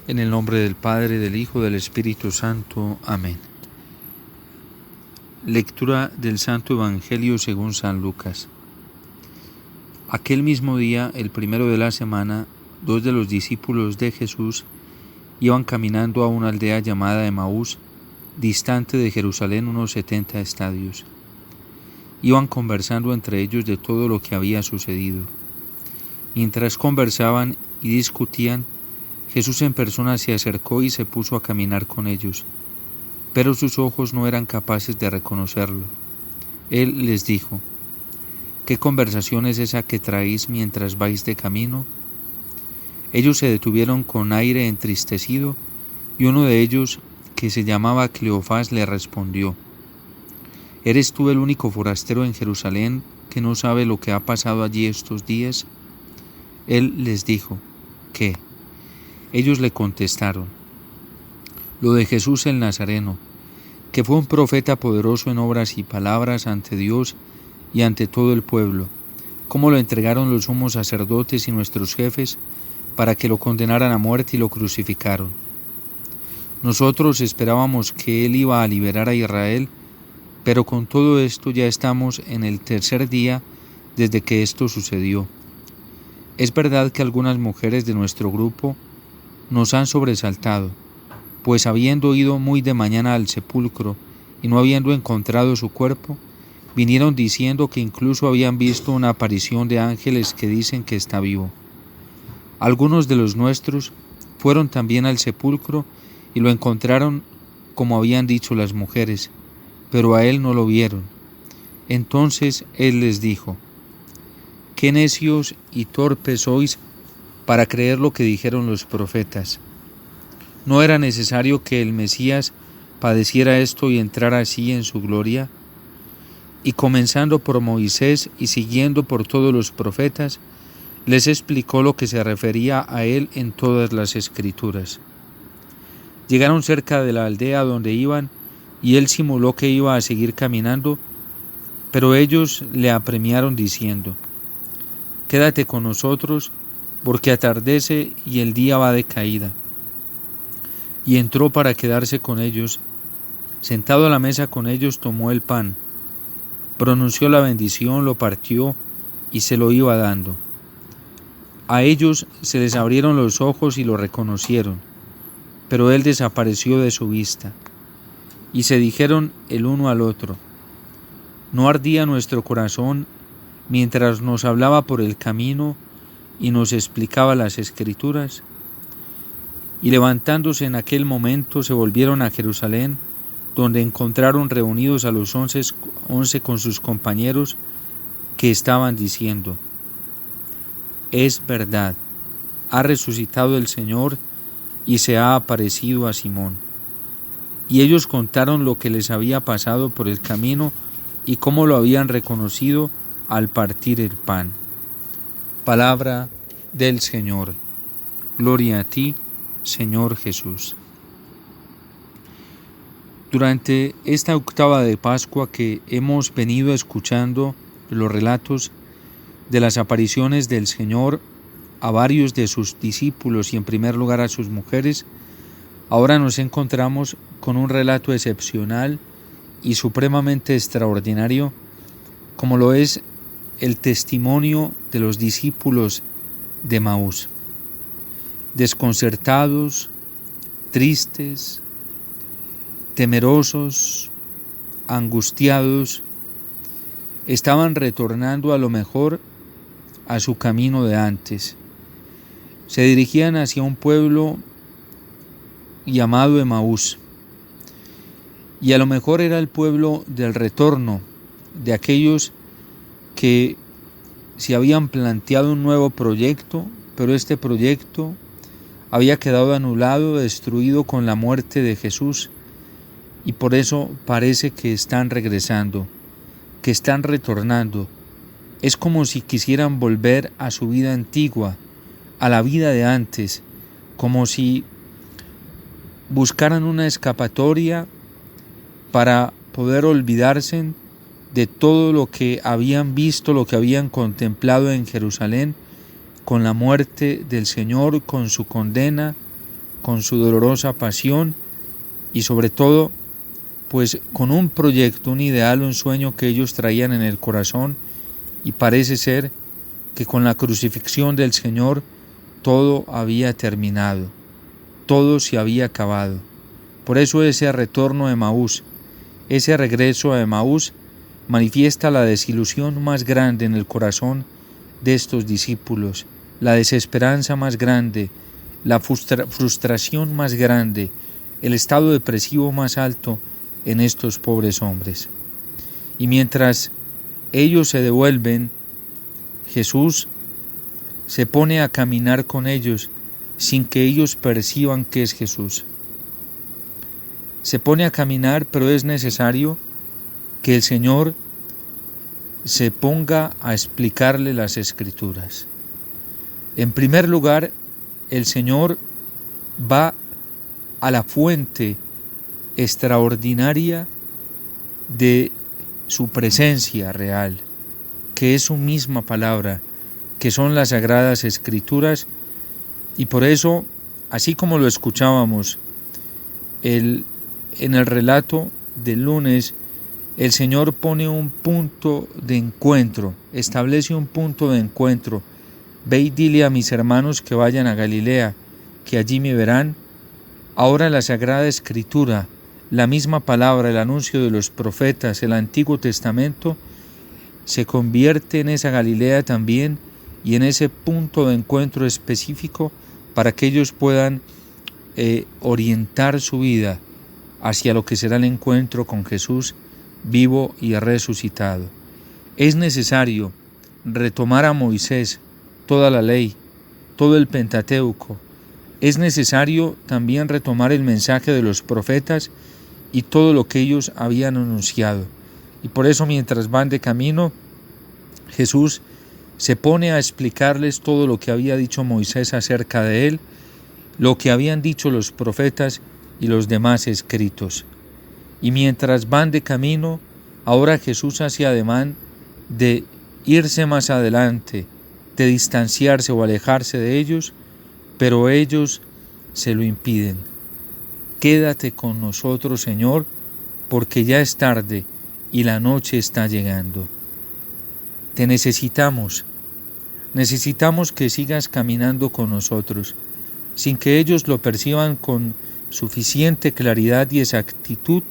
En el nombre del Padre, del Hijo, del Espíritu Santo. Amén. Lectura del Santo Evangelio según San Lucas. Aquel mismo día, el primero de la semana, 2 de los discípulos de Jesús iban caminando a una aldea llamada Emaús, distante de Jerusalén unos 70 estadios. Iban conversando entre ellos de todo lo que había sucedido. Mientras conversaban y discutían, Jesús en persona se acercó y se puso a caminar con ellos, pero sus ojos no eran capaces de reconocerlo. Él les dijo: ¿Qué conversación es esa que traéis mientras vais de camino? Ellos se detuvieron con aire entristecido, y uno de ellos, que se llamaba Cleofás, le respondió: ¿Eres tú el único forastero en Jerusalén que no sabe lo que ha pasado allí estos días? Él les dijo: ¿Qué? Ellos le contestaron: lo de Jesús el Nazareno, que fue un profeta poderoso en obras y palabras ante Dios y ante todo el pueblo, cómo lo entregaron los sumos sacerdotes y nuestros jefes para que lo condenaran a muerte y lo crucificaron. Nosotros esperábamos que él iba a liberar a Israel, pero con todo esto ya estamos en el tercer día desde que esto sucedió. Es verdad que algunas mujeres de nuestro grupo nos han sobresaltado, pues habiendo ido muy de mañana al sepulcro y no habiendo encontrado su cuerpo, vinieron diciendo que incluso habían visto una aparición de ángeles que dicen que está vivo. Algunos de los nuestros fueron también al sepulcro y lo encontraron como habían dicho las mujeres, pero a él no lo vieron. Entonces él les dijo: «Qué necios y torpes sois para creer lo que dijeron los profetas. ¿No era necesario que el Mesías padeciera esto y entrara así en su gloria? Y comenzando por Moisés y siguiendo por todos los profetas, les explicó lo que se refería a él en todas las Escrituras». Llegaron cerca de la aldea donde iban, y él simuló que iba a seguir caminando, pero ellos le apremiaron diciendo: «Quédate con nosotros, porque atardece y el día va de caída». Y entró para quedarse con ellos. Sentado a la mesa con ellos, tomó el pan, pronunció la bendición, lo partió y se lo iba dando. A ellos se les abrieron los ojos y lo reconocieron, pero él desapareció de su vista. Y se dijeron el uno al otro: ¿no ardía nuestro corazón mientras nos hablaba por el camino y nos explicaba las Escrituras? Y levantándose en aquel momento se volvieron a Jerusalén, donde encontraron reunidos a los 11 con sus compañeros, que estaban diciendo: «Es verdad, ha resucitado el Señor y se ha aparecido a Simón». Y ellos contaron lo que les había pasado por el camino y cómo lo habían reconocido al partir el pan. Palabra del Señor. Gloria a ti, Señor Jesús. Durante esta octava de Pascua que hemos venido escuchando los relatos de las apariciones del Señor a varios de sus discípulos y en primer lugar a sus mujeres, ahora nos encontramos con un relato excepcional y supremamente extraordinario, como lo es el testimonio de los discípulos de Emaús. Desconcertados, tristes, temerosos, angustiados, estaban retornando a lo mejor a su camino de antes. Se dirigían hacia un pueblo llamado Emaús, y a lo mejor era el pueblo del retorno de aquellos que se habían planteado un nuevo proyecto, pero este proyecto había quedado anulado, destruido con la muerte de Jesús, y por eso parece que están regresando, que están retornando. Es como si quisieran volver a su vida antigua, a la vida de antes, como si buscaran una escapatoria para poder olvidarse de todo lo que habían visto, lo que habían contemplado en Jerusalén, con la muerte del Señor, con su condena, con su dolorosa pasión y sobre todo, pues con un proyecto, un ideal, un sueño que ellos traían en el corazón, y parece ser que con la crucifixión del Señor todo había terminado, todo se había acabado. Por eso ese retorno a Emaús, ese regreso a Emaús, manifiesta la desilusión más grande en el corazón de estos discípulos, la desesperanza más grande, la frustración más grande, el estado depresivo más alto en estos pobres hombres. Y mientras ellos se devuelven, Jesús se pone a caminar con ellos sin que ellos perciban que es Jesús. Se pone a caminar, pero es necesario que el Señor se ponga a explicarle las Escrituras. En primer lugar, el Señor va a la fuente extraordinaria de su presencia real, que es su misma palabra, que son las Sagradas Escrituras, y por eso, así como lo escuchábamos en el relato del lunes, el Señor pone un punto de encuentro, establece un punto de encuentro. Ve y dile a mis hermanos que vayan a Galilea, que allí me verán. Ahora la Sagrada Escritura, la misma palabra, el anuncio de los profetas, el Antiguo Testamento, se convierte en esa Galilea también y en ese punto de encuentro específico para que ellos puedan orientar su vida hacia lo que será el encuentro con Jesús vivo y resucitado. Es necesario retomar a Moisés toda la ley, todo el Pentateuco. Es necesario también retomar el mensaje de los profetas y todo lo que ellos habían anunciado. Y por eso, mientras van de camino, Jesús se pone a explicarles todo lo que había dicho Moisés acerca de él, lo que habían dicho los profetas y los demás escritos. Y mientras van de camino, ahora Jesús hace ademán de irse más adelante, de distanciarse o alejarse de ellos, pero ellos se lo impiden. Quédate con nosotros, Señor, porque ya es tarde y la noche está llegando. Te necesitamos que sigas caminando con nosotros, sin que ellos lo perciban con suficiente claridad y exactitud.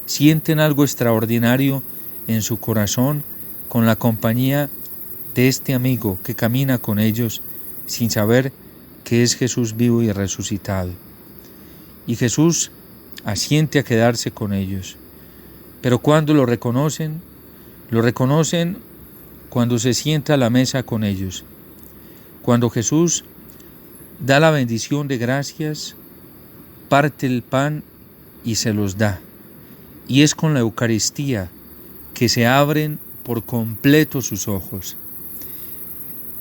Sienten algo extraordinario en su corazón con la compañía de este amigo que camina con ellos sin saber que es Jesús vivo y resucitado. Y Jesús asiente a quedarse con ellos. Pero cuando lo reconocen cuando se sienta a la mesa con ellos. Cuando Jesús da la bendición de gracias, parte el pan y se los da. Y es con la Eucaristía que se abren por completo sus ojos.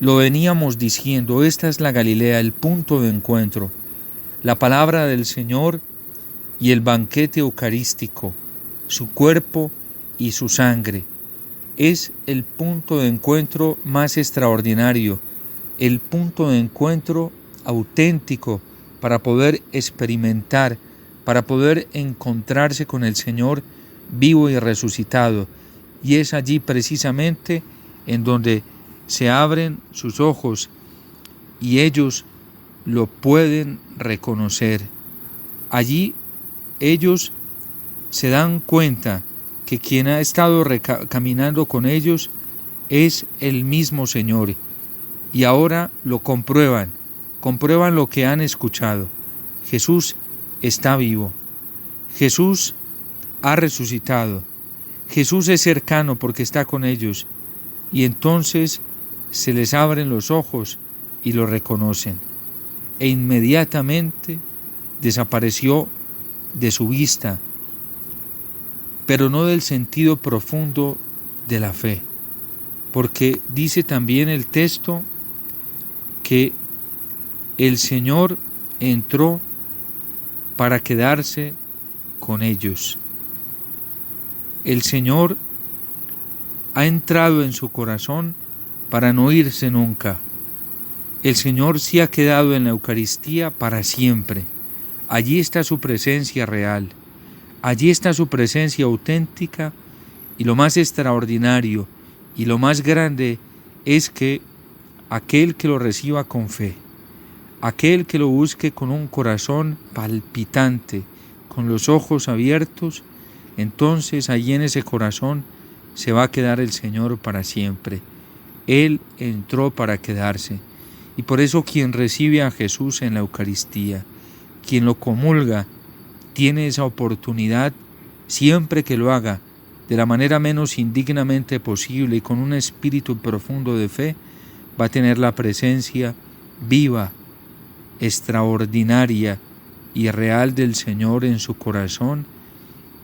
Lo veníamos diciendo, esta es la Galilea, el punto de encuentro, la palabra del Señor y el banquete eucarístico, su cuerpo y su sangre. Es el punto de encuentro más extraordinario, el punto de encuentro auténtico para poder experimentar, para poder encontrarse con el Señor vivo y resucitado. Y es allí precisamente en donde se abren sus ojos y ellos lo pueden reconocer. Allí ellos se dan cuenta que quien ha estado caminando con ellos es el mismo Señor, y ahora lo comprueban lo que han escuchado. Jesús está vivo, Jesús ha resucitado, Jesús es cercano porque está con ellos, y entonces se les abren los ojos y lo reconocen, e inmediatamente desapareció de su vista, pero no del sentido profundo de la fe, porque dice también el texto que el Señor entró para quedarse con ellos. El Señor ha entrado en su corazón para no irse nunca. El Señor se ha quedado en la Eucaristía para siempre. Allí está su presencia real, allí está su presencia auténtica, y lo más extraordinario y lo más grande es que aquel que lo reciba con fe, aquel que lo busque con un corazón palpitante, con los ojos abiertos, entonces allí en ese corazón se va a quedar el Señor para siempre. Él entró para quedarse. Y por eso quien recibe a Jesús en la Eucaristía, quien lo comulga, tiene esa oportunidad, siempre que lo haga, de la manera menos indignamente posible y con un espíritu profundo de fe, va a tener la presencia viva, extraordinaria y real del Señor en su corazón,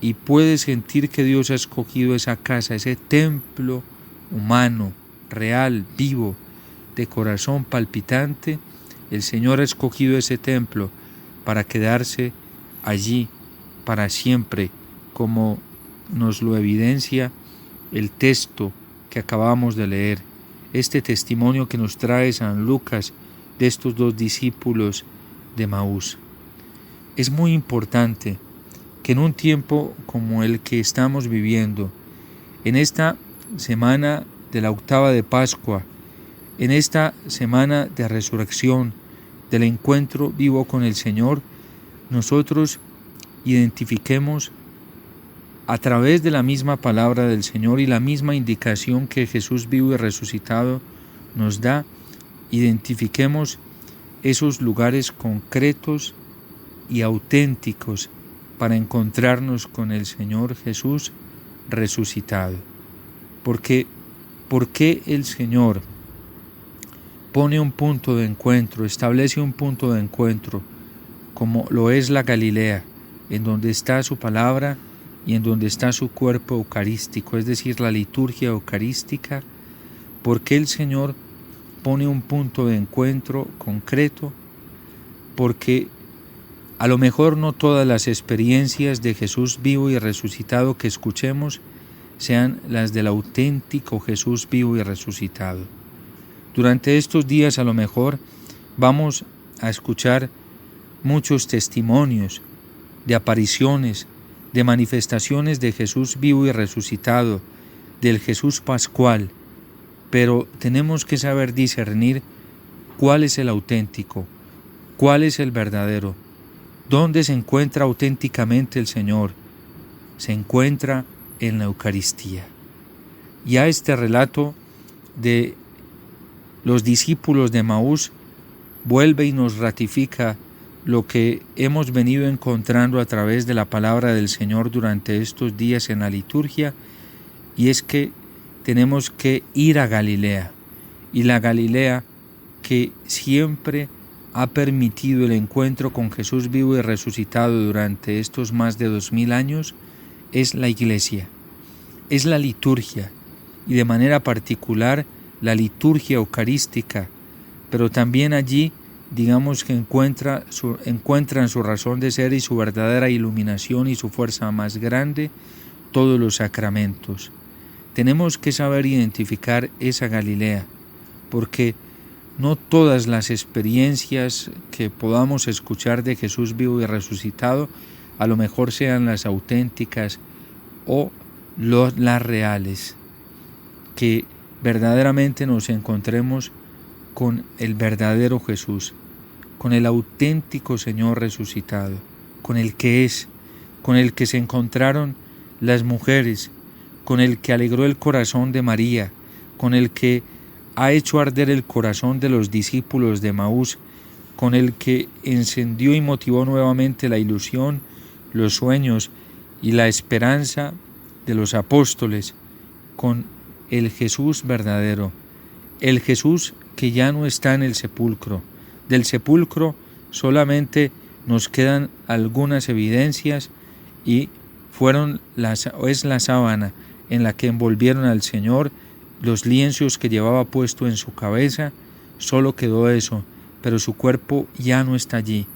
y puede sentir que Dios ha escogido esa casa, ese templo humano, real, vivo, de corazón palpitante. El Señor ha escogido ese templo para quedarse allí para siempre, como nos lo evidencia el texto que acabamos de leer, este testimonio que nos trae San Lucas de estos dos discípulos de Emaús. Es muy importante que en un tiempo como el que estamos viviendo, en esta semana de la octava de Pascua, en esta semana de resurrección, del encuentro vivo con el Señor, nosotros identifiquemos a través de la misma palabra del Señor y la misma indicación que Jesús vivo y resucitado nos da, identifiquemos esos lugares concretos y auténticos para encontrarnos con el Señor Jesús resucitado. ¿Por qué el Señor pone un punto de encuentro, establece un punto de encuentro, como lo es la Galilea, en donde está su palabra y en donde está su cuerpo eucarístico, es decir, la liturgia eucarística? ¿Por qué el Señor pone un punto de encuentro concreto? Porque a lo mejor no todas las experiencias de Jesús vivo y resucitado que escuchemos sean las del auténtico Jesús vivo y resucitado. Durante estos días a lo mejor vamos a escuchar muchos testimonios de apariciones, de manifestaciones de Jesús vivo y resucitado, del Jesús pascual, pero tenemos que saber discernir cuál es el auténtico, cuál es el verdadero, dónde se encuentra auténticamente el Señor. Se encuentra en la Eucaristía. Ya este relato de los discípulos de Emaús vuelve y nos ratifica lo que hemos venido encontrando a través de la palabra del Señor durante estos días en la liturgia, y es que tenemos que ir a Galilea, y la Galilea que siempre ha permitido el encuentro con Jesús vivo y resucitado durante estos más de 2000 años, es la Iglesia, es la liturgia, y de manera particular la liturgia eucarística, pero también allí digamos que encuentran su razón de ser y su verdadera iluminación y su fuerza más grande todos los sacramentos. Tenemos que saber identificar esa Galilea, porque no todas las experiencias que podamos escuchar de Jesús vivo y resucitado a lo mejor sean las auténticas o las reales, que verdaderamente nos encontremos con el verdadero Jesús, con el auténtico Señor resucitado, con el que es, con el que se encontraron las mujeres, con el que alegró el corazón de María, con el que ha hecho arder el corazón de los discípulos de Emaús, con el que encendió y motivó nuevamente la ilusión, los sueños y la esperanza de los apóstoles, con el Jesús verdadero, el Jesús que ya no está en el sepulcro. Del sepulcro solamente nos quedan algunas evidencias y es la sábana en la que envolvieron al Señor, los lienzos que llevaba puesto en su cabeza, solo quedó eso, pero su cuerpo ya no está allí,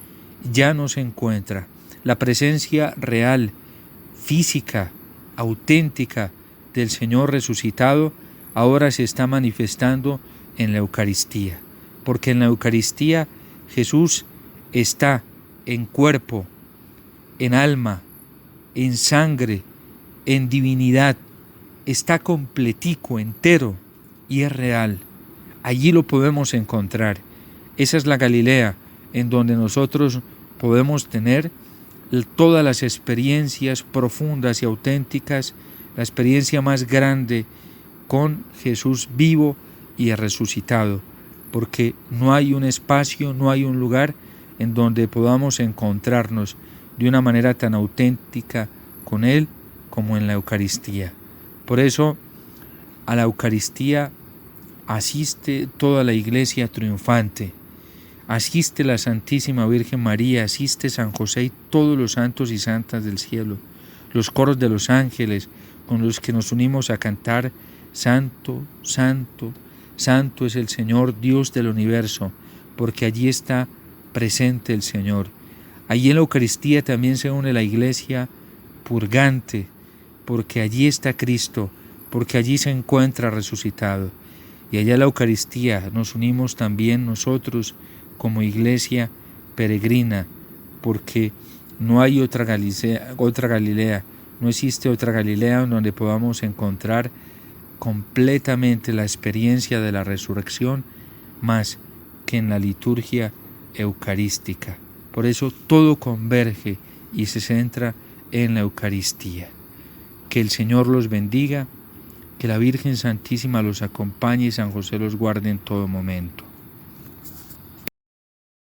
ya no se encuentra. La presencia real, física, auténtica del Señor resucitado ahora se está manifestando en la Eucaristía, porque en la Eucaristía Jesús está en cuerpo, en alma, en sangre, en divinidad, está completico, entero y es real. Allí lo podemos encontrar. Esa es la Galilea en donde nosotros podemos tener todas las experiencias profundas y auténticas, la experiencia más grande con Jesús vivo y resucitado, porque no hay un espacio, no hay un lugar en donde podamos encontrarnos de una manera tan auténtica con Él como en la Eucaristía. Por eso a la Eucaristía asiste toda la Iglesia triunfante, asiste la Santísima Virgen María, asiste San José y todos los santos y santas del cielo, los coros de los ángeles con los que nos unimos a cantar: Santo, Santo, Santo es el Señor Dios del universo, porque allí está presente el Señor. Allí en la Eucaristía también se une la Iglesia purgante, porque allí está Cristo, porque allí se encuentra resucitado. Y allá en la Eucaristía nos unimos también nosotros como Iglesia peregrina, porque no hay otra Galilea, no existe otra Galilea en donde podamos encontrar completamente la experiencia de la resurrección más que en la liturgia eucarística. Por eso todo converge y se centra en la Eucaristía. Que el Señor los bendiga, que la Virgen Santísima los acompañe y San José los guarde en todo momento.